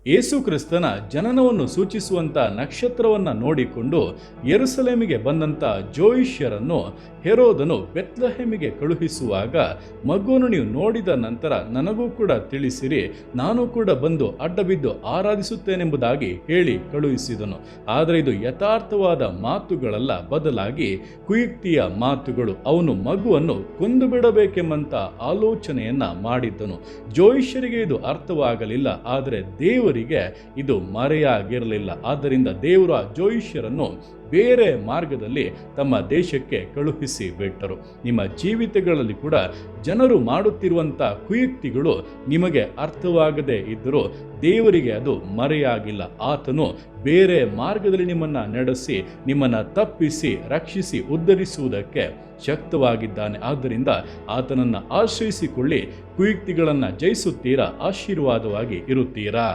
ಯೇಸು ಕ್ರಿಸ್ತನ ಜನನವನ್ನು ಸೂಚಿಸುವಂಥ ನಕ್ಷತ್ರವನ್ನು ನೋಡಿಕೊಂಡು ಯೆರೂಸಲೇಮಿಗೆ ಬಂದಂಥ ಜೋಯಿಷ್ಯರನ್ನು ಹೆರೋದನು ಬೆತ್ಲೆಹೇಮಿಗೆ ಕಳುಹಿಸುವಾಗ, ಮಗುವನ್ನು ನೀವು ನೋಡಿದ ನಂತರ ನನಗೂ ಕೂಡ ತಿಳಿಸಿರಿ, ನಾನು ಕೂಡ ಬಂದು ಅಡ್ಡಬಿದ್ದು ಆರಾಧಿಸುತ್ತೇನೆಂಬುದಾಗಿ ಹೇಳಿ ಕಳುಹಿಸಿದನು. ಆದರೆ ಇದು ಯಥಾರ್ಥವಾದ ಮಾತುಗಳಲ್ಲ, ಬದಲಾಗಿ ಕುಯುಕ್ತಿಯ ಮಾತುಗಳು. ಅವನು ಮಗುವನ್ನು ಕೊಂದು ಬಿಡಬೇಕೆಂಬಂತ ಆಲೋಚನೆಯನ್ನ ಮಾಡಿದ್ದನು. ಜೋಯಿಷ್ಯರಿಗೆ ಇದು ಅರ್ಥವಾಗಲಿಲ್ಲ, ಆದರೆ ದೇವರಿಗೆ ಇದು ಮರೆಯಾಗಿರಲಿಲ್ಲ. ಆದ್ದರಿಂದ ದೇವರು ಆ ಜೋಯಿಷ್ಯರನ್ನು ಬೇರೆ ಮಾರ್ಗದಲ್ಲಿ ತಮ್ಮ ದೇಶಕ್ಕೆ ಕಳುಹಿಸಿ ಬಿಟ್ಟರು. ನಿಮ್ಮ ಜೀವಿತಗಳಲ್ಲಿ ಕೂಡ ಜನರು ಮಾಡುತ್ತಿರುವಂಥ ಕುಯುಕ್ತಿಗಳು ನಿಮಗೆ ಅರ್ಥವಾಗದೇ ಇದ್ದರೂ ದೇವರಿಗೆ ಅದು ಮರೆಯಾಗಿಲ್ಲ. ಆತನು ಬೇರೆ ಮಾರ್ಗದಲ್ಲಿ ನಿಮ್ಮನ್ನು ನಡೆಸಿ, ನಿಮ್ಮನ್ನು ತಪ್ಪಿಸಿ, ರಕ್ಷಿಸಿ, ಉದ್ಧರಿಸುವುದಕ್ಕೆ ಶಕ್ತವಾಗಿದ್ದಾನೆ. ಆದ್ದರಿಂದ ಆತನನ್ನು ಆಶ್ರಯಿಸಿಕೊಳ್ಳಿ, ಕುಯುಕ್ತಿಗಳನ್ನು ಜಯಿಸುತ್ತೀರಾ, ಆಶೀರ್ವಾದವಾಗಿ ಇರುತ್ತೀರಾ.